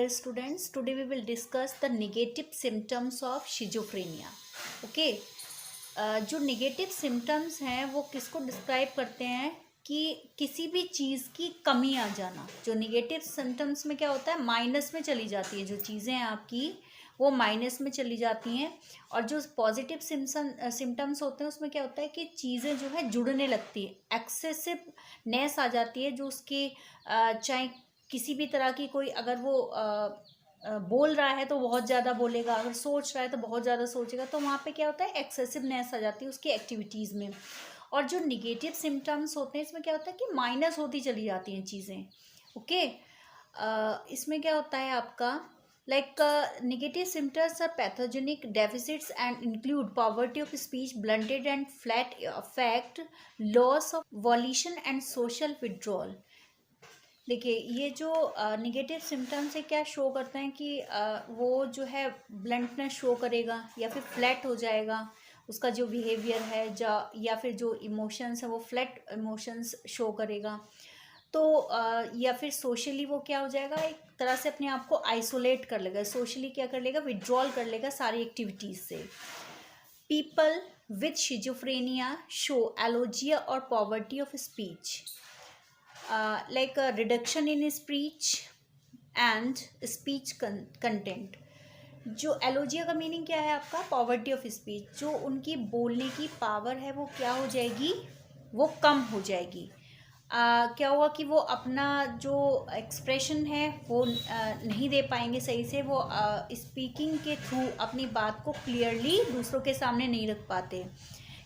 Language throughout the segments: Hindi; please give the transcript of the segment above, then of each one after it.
dear students, today we will discuss the negative symptoms of schizophrenia. Okay, जो नेगेटिव सिम्टम्स हैं वो किसको डिस्क्राइब करते हैं कि किसी भी चीज़ की कमी आ जाना। जो नेगेटिव सिम्टम्स में क्या होता है, माइनस में चली जाती है जो चीज़ें हैं आपकी, वो माइनस में चली जाती हैं। और जो पॉजिटिव सिम्टम्स होते हैं उसमें क्या होता है कि चीज़ें जो है जुड़ने लगती है, एक्सेसिवनेस आ जाती है, जो उसके चाहे किसी भी तरह की कोई, अगर वो बोल रहा है तो बहुत ज़्यादा बोलेगा, अगर सोच रहा है तो बहुत ज़्यादा सोचेगा, तो वहाँ पे क्या होता है, एक्सेसिवनेस आ जाती है उसकी एक्टिविटीज़ में। और जो निगेटिव सिम्टम्स होते हैं इसमें क्या होता है कि माइनस होती चली जाती हैं चीज़ें। ओके, इसमें क्या होता है आपका, like negative symptoms are pathogenic deficits and include poverty of speech, blunted and flat affect, loss of volition and social withdrawal. देखिए, ये जो निगेटिव सिम्टम्स है क्या शो करते हैं कि वो जो है ब्लंटनेस शो करेगा या फिर फ्लैट हो जाएगा उसका जो बिहेवियर है, या फिर जो इमोशंस है वो फ्लैट इमोशंस शो करेगा। तो या फिर सोशली वो क्या हो जाएगा, एक तरह से अपने आप को आइसोलेट कर लेगा, सोशली क्या कर लेगा, विड्रॉल कर लेगा सारी एक्टिविटीज़ से। पीपल विथ शिजोफ्रेनिया शो एलोजिया और poverty of speech, like a reduction in speech and speech content. जो एलोजिया का मीनिंग क्या है आपका, पॉवर्टी ऑफ स्पीच, जो उनकी बोलने की पावर है वो क्या हो जाएगी, वो कम हो जाएगी। क्या हुआ कि वो अपना जो एक्सप्रेशन है वो नहीं दे पाएंगे सही से, वो स्पीकिंग के थ्रू अपनी बात को क्लियरली दूसरों के सामने नहीं रख पाते।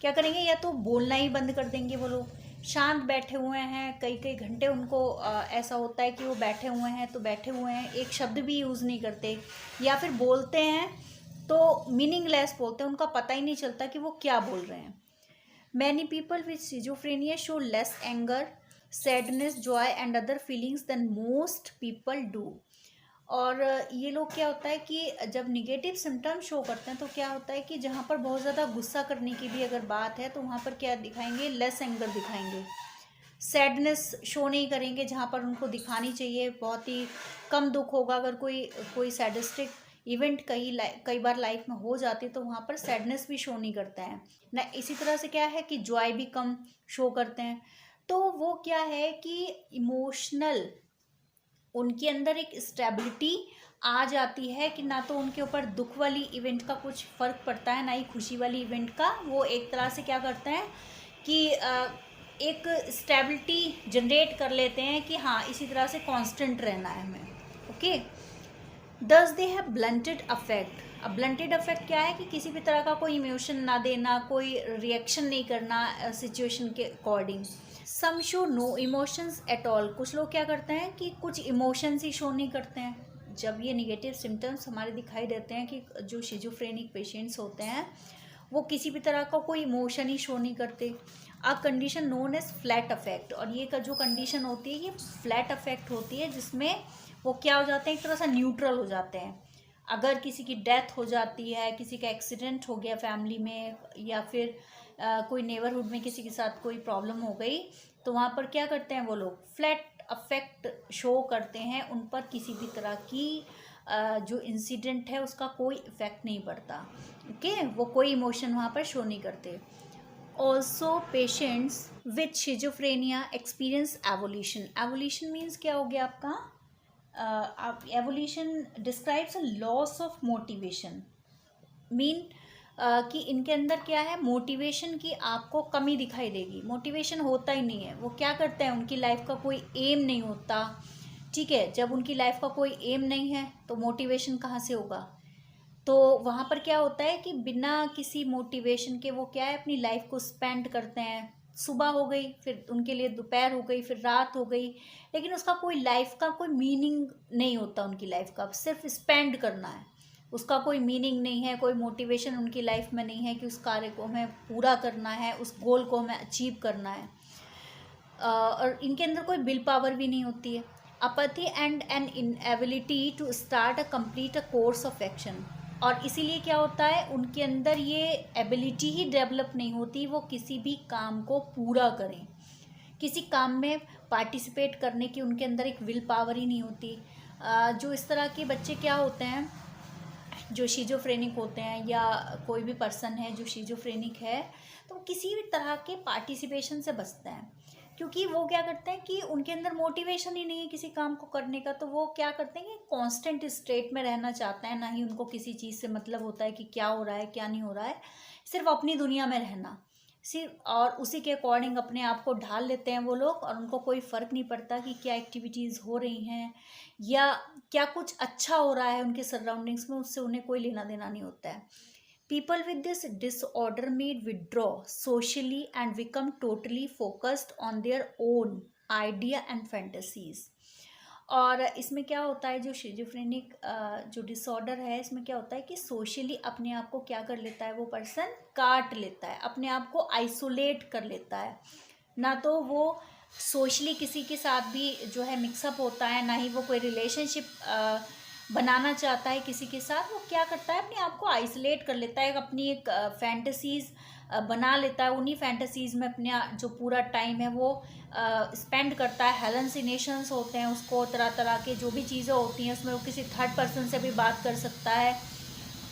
क्या करेंगे, या तो बोलना ही बंद कर देंगे, वो लोग शांत बैठे हुए हैं कई कई घंटे, उनको ऐसा होता है कि वो बैठे हुए हैं तो बैठे हुए हैं, एक शब्द भी यूज़ नहीं करते, या फिर बोलते हैं तो मीनिंगलेस बोलते हैं, उनका पता ही नहीं चलता कि वो क्या बोल रहे हैं। Many people with schizophrenia show less anger, sadness, joy and other feelings than most people do. और ये लोग क्या होता है कि जब निगेटिव सिम्टम्स शो करते हैं तो क्या होता है कि जहाँ पर बहुत ज़्यादा गुस्सा करने की भी अगर बात है तो वहाँ पर क्या दिखाएंगे, लेस एंगर दिखाएंगे। सैडनेस शो नहीं करेंगे जहाँ पर उनको दिखानी चाहिए, बहुत ही कम दुख होगा। अगर कोई सैडिस्टिक इवेंट कई बार लाइफ में हो जाती है तो वहाँ पर सैडनेस भी शो नहीं करता है ना। इसी तरह से क्या है कि जॉय भी कम शो करते हैं। तो वो क्या है कि इमोशनल उनके अंदर एक स्टेबिलिटी आ जाती है कि ना तो उनके ऊपर दुख वाली इवेंट का कुछ फ़र्क पड़ता है, ना ही खुशी वाली इवेंट का। वो एक तरह से क्या करते हैं कि एक स्टेबिलिटी जनरेट कर लेते हैं कि हाँ इसी तरह से कांस्टेंट रहना है हमें। ओके, दस दे हैव ब्लंटेड अफेक्ट। अब ब्लंटेड अफेक्ट क्या है कि किसी भी तरह का कोई इमोशन ना देना, कोई रिएक्शन नहीं करना सिचुएशन के according. Some show no emotions at all, कुछ लोग क्या करते हैं कि कुछ इमोशंस ही शो नहीं करते हैं। जब ये निगेटिव सिम्टम्स हमारे दिखाई देते हैं कि जो शिजोफ्रेनिक पेशेंट्स होते हैं वो किसी भी तरह का कोई इमोशन ही शो नहीं करते। A condition known as flat affect, और ये का जो कंडीशन होती है ये फ्लैट अफेक्ट होती है, जिसमें वो क्या हो जाते हैं, एक तरह से न्यूट्रल हो जाते हैं। अगर किसी की डेथ हो जाती है, किसी का एक्सीडेंट हो गया फैमिली में, या फिर कोई नेबरहुड में किसी के साथ कोई प्रॉब्लम हो गई, तो वहाँ पर क्या करते हैं वो लोग, फ्लैट अफेक्ट शो करते हैं, उन पर किसी भी तरह की जो इंसिडेंट है उसका कोई इफेक्ट नहीं पड़ता। ओके, वो कोई इमोशन वहाँ पर शो नहीं करते। Also patients with schizophrenia experience evolution. Evolution means क्या हो गया आपका, evolution describes a loss of motivation. Mean कि इनके अंदर क्या है, मोटिवेशन की आपको कमी दिखाई देगी, मोटिवेशन होता ही नहीं है। वो क्या करते हैं, उनकी लाइफ का कोई एम नहीं होता। ठीक है, जब उनकी लाइफ का कोई एम नहीं है तो मोटिवेशन कहाँ से होगा। तो वहाँ पर क्या होता है कि बिना किसी मोटिवेशन के वो क्या है, अपनी लाइफ को स्पेंड करते हैं। सुबह हो गई, फिर उनके लिए दोपहर हो गई, फिर रात हो गई, लेकिन उसका कोई लाइफ का कोई मीनिंग नहीं होता उनकी लाइफ का, सिर्फ स्पेंड करना है, उसका कोई मीनिंग नहीं है, कोई मोटिवेशन उनकी लाइफ में नहीं है कि उस कार्य को हमें पूरा करना है, उस गोल को हमें अचीव करना है। और इनके अंदर कोई विल पावर भी नहीं होती है। Apathy and an inability to start a complete a course of action, और इसीलिए क्या होता है, उनके अंदर ये एबिलिटी ही डेवलप नहीं होती, वो किसी भी काम को पूरा करें, किसी काम में पार्टिसिपेट करने की उनके अंदर एक विल पावर ही नहीं होती। जो इस तरह के बच्चे क्या होते हैं, जो शिजोफ्रेनिक होते हैं या कोई भी पर्सन है जो शिजोफ्रेनिक है, तो किसी भी तरह के पार्टिसिपेशन से बचते हैं, क्योंकि वो क्या करते हैं कि उनके अंदर मोटिवेशन ही नहीं है किसी काम को करने का। तो वो क्या करते हैं कि कांस्टेंट स्टेट में रहना चाहते हैं, ना ही उनको किसी चीज़ से मतलब होता है कि क्या हो रहा है क्या नहीं हो रहा है, सिर्फ अपनी दुनिया में रहना सिर्फ, और उसी के अकॉर्डिंग अपने आप को ढाल लेते हैं वो लोग, और उनको कोई फ़र्क नहीं पड़ता कि क्या एक्टिविटीज़ हो रही हैं या क्या कुछ अच्छा हो रहा है उनके सराउंडिंग्स में, उससे उन्हें कोई लेना देना नहीं होता है। People with this disorder may withdraw socially and become totally focused on their own idea and fantasies। और इसमें क्या होता है, जो शिजोफ्रेनिक जो डिसऑर्डर है, इसमें क्या होता है कि सोशली अपने आप को क्या कर लेता है वो पर्सन, काट लेता है, अपने आप को आइसोलेट कर लेता है। ना तो वो सोशली किसी के साथ भी जो है मिक्सअप होता है, ना ही वो कोई रिलेशनशिप बनाना चाहता है किसी के साथ। वो क्या करता है, अपने आप को आइसोलेट कर लेता है, अपनी एक फैंटेसीज़ बना लेता है, उन्हीं फैंटेसीज़ में अपने जो पूरा टाइम है वो स्पेंड करता है। हेलुसिनेशंस होते हैं उसको, तरह तरह के जो भी चीज़ें होती हैं उसमें वो किसी थर्ड पर्सन से भी बात कर सकता है,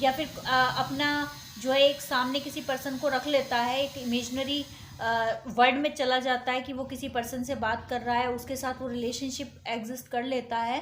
या फिर अपना जो है एक सामने किसी पर्सन को रख लेता है, एक इमेजनरी वर्ड में चला जाता है कि वो किसी पर्सन से बात कर रहा है, उसके साथ वो रिलेशनशिप एग्जिस्ट कर लेता है।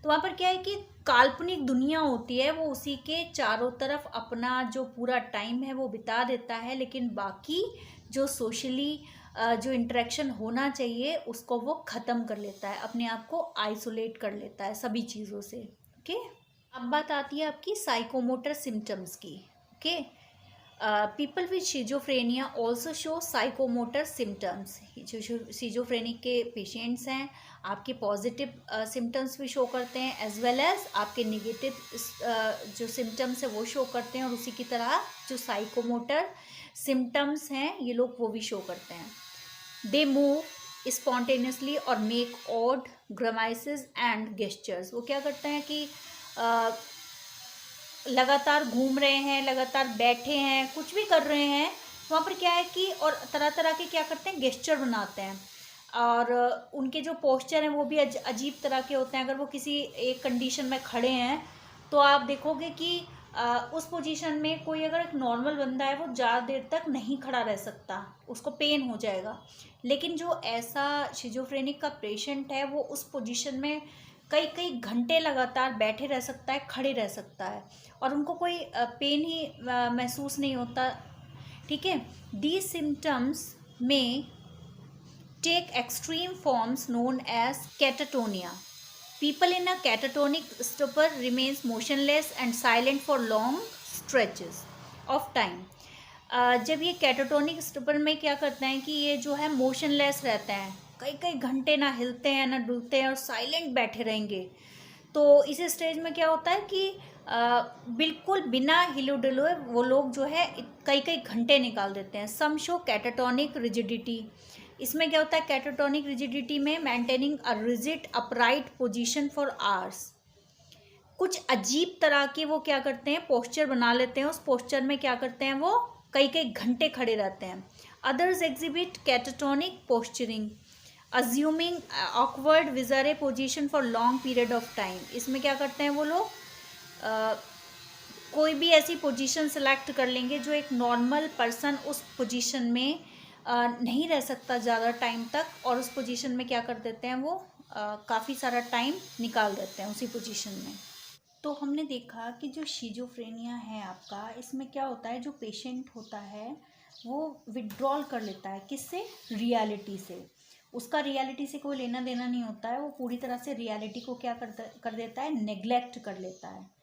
तो वहाँ पर क्या है कि काल्पनिक दुनिया होती है, वो उसी के चारों तरफ अपना जो पूरा टाइम है वो बिता देता है, लेकिन बाकी जो सोशली जो इंटरेक्शन होना चाहिए उसको वो ख़त्म कर लेता है, अपने आप को आइसोलेट कर लेता है सभी चीज़ों से। ओके, अब बात आती है आपकी साइकोमोटर सिम्टम्स की। Okay, people with schizophrenia also show psychomotor symptoms. जो शिजोफ्रेनिक के पेशेंट्स हैं, आपके पॉजिटिव सिम्टम्स भी शो करते हैं, एज वेल एज आपके निगेटिव जो सिम्टम्स है वो शो करते हैं, और उसी की तरह जो साइकोमोटर सिम्टम्स हैं ये लोग वो भी शो करते हैं। दे मूव स्पॉन्टेनियसली और मेक ऑड ग्रामाइसेस एंड गेस्चर्स। वो क्या करते हैं कि लगातार घूम रहे हैं, लगातार बैठे हैं, कुछ भी कर रहे हैं, वहाँ पर क्या है कि और तरह तरह के क्या करते हैं, गेस्चर बनाते हैं, और उनके जो पोस्चर हैं वो भी अजीब तरह के होते हैं। अगर वो किसी एक कंडीशन में खड़े हैं तो आप देखोगे कि उस पोजीशन में कोई अगर एक नॉर्मल बंदा है वो ज़्यादा देर तक नहीं खड़ा रह सकता, उसको पेन हो जाएगा, लेकिन जो ऐसा शिजोफ्रेनिक का पेशेंट है वो उस पोजीशन में कई कई घंटे लगातार बैठे रह सकता है, खड़े रह सकता है, और उनको कोई पेन ही महसूस नहीं होता। ठीक है, these symptoms may take extreme forms known as catatonia. People in a catatonic stupor remains motionless and silent for long stretches of time। जब ये कैटाटोनिक स्टupor में क्या करते हैं कि ये जो है मोशनलेस रहते हैं, कई कई घंटे ना हिलते हैं ना डुलते हैं और साइलेंट बैठे रहेंगे। तो इस स्टेज में क्या होता है कि बिल्कुल बिना हिले डुले वो लोग जो है कई कई घंटे निकाल देते हैं। सम शो कैटाटोनिक रिजिडिटी। इसमें क्या होता है, कैटाटोनिक रिजिडिटी में maintaining a rigid upright position for hours. कुछ अजीब तरह के वो क्या करते हैं, पोस्चर बना लेते हैं, उस पोस्चर में क्या करते हैं वो कई कई घंटे खड़े रहते हैं। Others exhibit catatonic posturing assuming awkward bizarre position for long period of time. इसमें क्या करते हैं वो लोग कोई भी ऐसी पोजीशन सेलेक्ट कर लेंगे जो एक नॉर्मल पर्सन उस पोजीशन में नहीं रह सकता ज़्यादा टाइम तक, और उस पोजीशन में क्या कर देते हैं वो काफ़ी सारा टाइम निकाल देते हैं उसी पोजीशन में। तो हमने देखा कि जो शिजोफ्रेनिया है आपका, इसमें क्या होता है, जो पेशेंट होता है वो विड्रॉल कर लेता है, किससे, रियलिटी से। उसका रियलिटी से कोई लेना देना नहीं होता है, वो पूरी तरह से रियलिटी को क्या कर देता है, नेग्लेक्ट कर लेता है,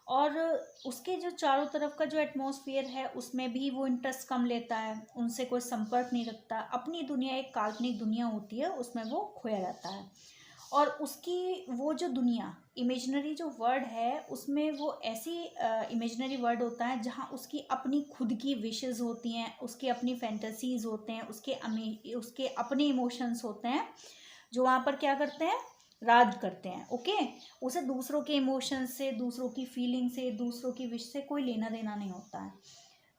और उसके जो चारों तरफ का जो एटमॉस्फेयर है उसमें भी वो इंटरेस्ट कम लेता है, उनसे कोई संपर्क नहीं रखता, अपनी दुनिया, एक काल्पनिक दुनिया होती है उसमें वो खोया रहता है। और उसकी वो जो दुनिया, इमेजिनरी जो वर्ड है, उसमें वो ऐसी इमेजिनरी वर्ड होता है जहाँ उसकी अपनी खुद की विशेज़ होती हैं, उसके अपनी फैंटेसीज़ होते हैं, उसके अपने इमोशंस होते हैं, जो वहाँ पर क्या करते हैं, राज करते हैं। ओके, उसे दूसरों के इमोशन से, दूसरों की फीलिंग से, दूसरों की विश से कोई लेना देना नहीं होता है।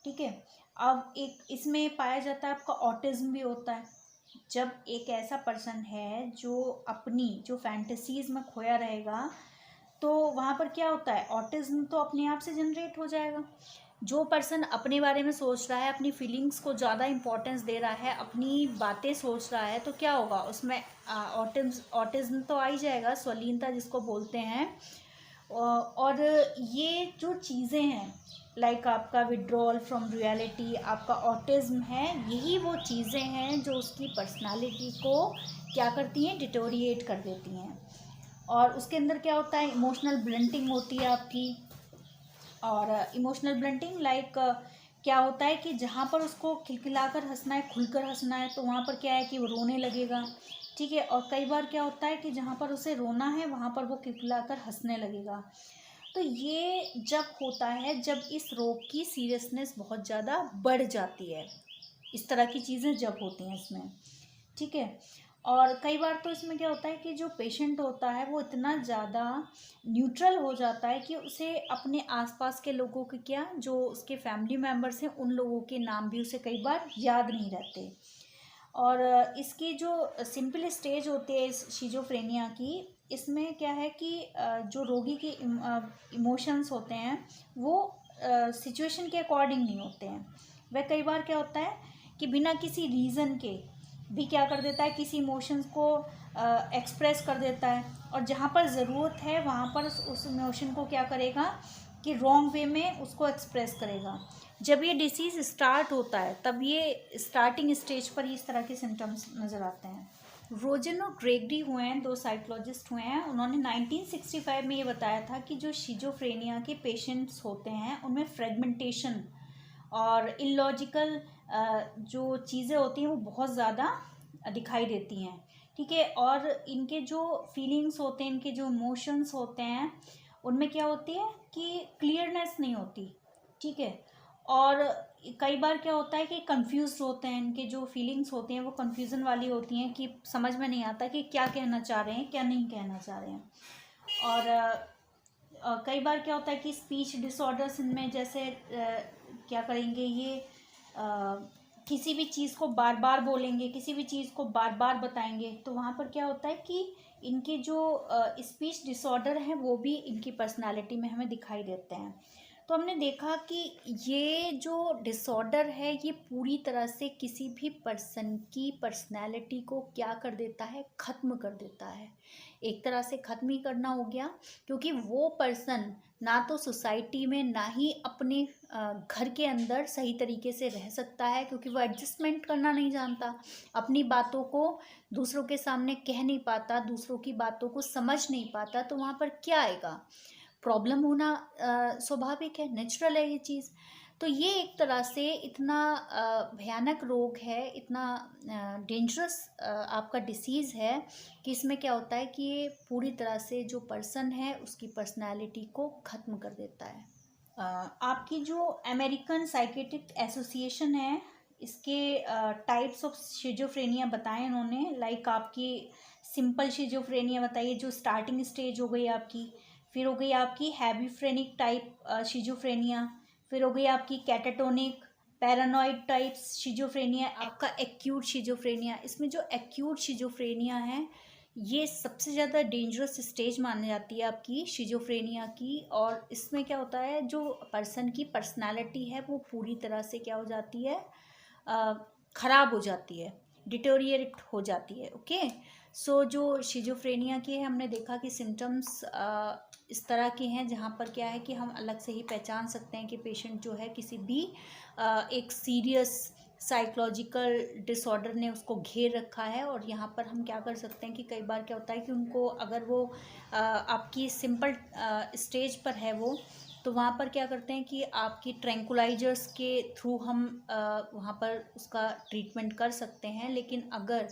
ठीक है, अब एक इसमें पाया जाता है आपका ऑटिज्म भी होता है। जब एक ऐसा पर्सन है जो अपनी जो फैंटेसीज में खोया रहेगा, तो वहाँ पर क्या होता है, ऑटिज्म तो अपने आप से जनरेट हो जाएगा। जो पर्सन अपने बारे में सोच रहा है, अपनी फीलिंग्स को ज़्यादा इंपॉर्टेंस दे रहा है, अपनी बातें सोच रहा है, तो क्या होगा उसमें, ऑटिज्म तो आ ही जाएगा, स्वलीनता जिसको बोलते हैं। और ये जो चीज़ें हैं, लाइक आपका विड्रॉल फ्रॉम रियलिटी, आपका ऑटिज्म है, यही वो चीज़ें हैं जो उसकी पर्सनालिटी को क्या करती हैं, डिटोरिएट कर देती हैं। और उसके अंदर क्या होता है, इमोशनल ब्लंटिंग होती है आपकी। और इमोशनल ब्लंटिंग लाइक क्या होता है कि जहाँ पर उसको खिलखिलाकर हंसना है, खुलकर हंसना है, तो वहाँ पर क्या है कि वो रोने लगेगा, ठीक है। और कई बार क्या होता है कि जहाँ पर उसे रोना है वहाँ पर वो खिलखिलाकर हंसने लगेगा। तो ये जब होता है, जब इस रोग की सीरियसनेस बहुत ज़्यादा बढ़ जाती है, इस तरह की चीज़ें जब होती हैं इसमें, ठीक है। और कई बार तो इसमें क्या होता है कि जो पेशेंट होता है वो इतना ज़्यादा न्यूट्रल हो जाता है कि उसे अपने आसपास के लोगों के, क्या जो उसके फैमिली मेम्बर्स हैं, उन लोगों के नाम भी उसे कई बार याद नहीं रहते। और इसकी जो सिंपल स्टेज होती है इस शिजोफ्रेनिया की, इसमें क्या है कि जो रोगी के इमोशंस होते हैं वो सिचुएशन के अकॉर्डिंग नहीं होते हैं। वह कई बार क्या होता है कि बिना किसी रीज़न के भी क्या कर देता है, किसी इमोशंस को एक्सप्रेस कर देता है, और जहाँ पर ज़रूरत है वहाँ पर उस इमोशन को क्या करेगा कि रॉन्ग वे में उसको एक्सप्रेस करेगा। जब ये डिसीज़ स्टार्ट होता है तब ये स्टार्टिंग स्टेज पर ही इस तरह के सिम्टम्स नज़र आते हैं। रोजन और ग्रेगरी हुए हैं, दो साइकोलॉजिस्ट हुए हैं, उन्होंने 1965 में ये बताया था कि जो शिजोफ्रेनिया के पेशेंट्स होते हैं उनमें फ्रेगमेंटेशन और इलॉजिकल जो चीज़ें होती हैं वो बहुत ज़्यादा दिखाई देती हैं, ठीक है। और इनके जो फीलिंग्स होते हैं, इनके जो इमोशंस होते हैं, उनमें क्या होती है कि क्लियरनेस नहीं होती, ठीक है। और कई बार क्या होता है कि कंफ्यूज होते हैं, इनके जो फीलिंग्स होती हैं वो कंफ्यूजन वाली होती हैं कि समझ में नहीं आता कि क्या कहना चाह रहे हैं, क्या नहीं कहना चाह रहे हैं। और कई बार क्या होता है कि स्पीच डिसऑर्डर्स इनमें, जैसे क्या करेंगे ये, किसी भी चीज़ को बार बार बोलेंगे, किसी भी चीज़ को बार बार बताएंगे, तो वहाँ पर क्या होता है कि इनके जो स्पीच डिसऑर्डर हैं वो भी इनकी पर्सनालिटी में हमें दिखाई देते हैं। तो हमने देखा कि ये जो डिसऑर्डर है ये पूरी तरह से किसी भी पर्सन की पर्सनैलिटी को क्या कर देता है, ख़त्म कर देता है। एक तरह से ख़त्म ही करना हो गया, क्योंकि वो पर्सन ना तो सोसाइटी में, ना ही अपने घर के अंदर सही तरीके से रह सकता है, क्योंकि वो एडजस्टमेंट करना नहीं जानता, अपनी बातों को दूसरों के सामने कह नहीं पाता, दूसरों की बातों को समझ नहीं पाता। तो वहाँ पर क्या आएगा, प्रॉब्लम होना स्वाभाविक है, नेचुरल है ये चीज़। तो ये एक तरह से इतना भयानक रोग है, इतना डेंजरस आपका डिसीज़ है कि इसमें क्या होता है कि ये पूरी तरह से जो पर्सन है उसकी पर्सनालिटी को ख़त्म कर देता है। आपकी जो अमेरिकन साइकेट्रिक एसोसिएशन है, इसके टाइप्स ऑफ शिजोफ्रेनिया बताएं इन्होंने। लाइक आपकी सिंपल शिजोफ्रेनिया बताइए जो स्टार्टिंग स्टेज हो गई आपकी, फिर हो गई आपकी हैवीफ्रेनिक टाइप शिजोफ्रेनिया, फिर हो गई आपकी कैटाटोनिक, पैरानॉइड टाइप्स शिजोफ्रेनिया, आपका एक्यूट शिजोफ्रेनिया। इसमें जो एक्यूट शिजोफ्रेनिया है ये सबसे ज़्यादा डेंजरस स्टेज मानी जाती है आपकी शिजोफ्रेनिया की। और इसमें क्या होता है, जो पर्सन की पर्सनालिटी है वो पूरी तरह से क्या हो जाती है, ख़राब हो जाती है, डिटोरिएट हो जाती है। ओके, सो जो शिजोफ्रेनिया की है, हमने देखा कि सिम्टम्स इस तरह के हैं जहाँ पर क्या है कि हम अलग से ही पहचान सकते हैं कि पेशेंट जो है किसी भी एक सीरियस साइकोलॉजिकल डिसऑर्डर ने उसको घेर रखा है। और यहाँ पर हम क्या कर सकते हैं कि कई बार क्या होता है कि उनको, अगर वो आपकी सिंपल स्टेज पर है वो, तो वहाँ पर क्या करते हैं कि आपकी ट्रैंकुलाइजर्स के थ्रू हम वहाँ पर उसका ट्रीटमेंट कर सकते हैं। लेकिन अगर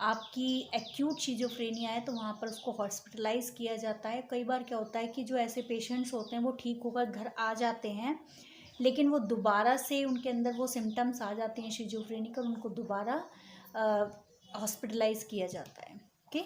आपकी एक्यूट शिजोफ्रेनिया है तो वहाँ पर उसको हॉस्पिटलाइज किया जाता है। कई बार क्या होता है कि जो ऐसे पेशेंट्स होते हैं वो ठीक होकर घर आ जाते हैं, लेकिन वो दोबारा से उनके अंदर वो सिम्टम्स आ जाते हैं शिजोफ्रेनिक, और उनको दोबारा हॉस्पिटलाइज किया जाता है। ओके।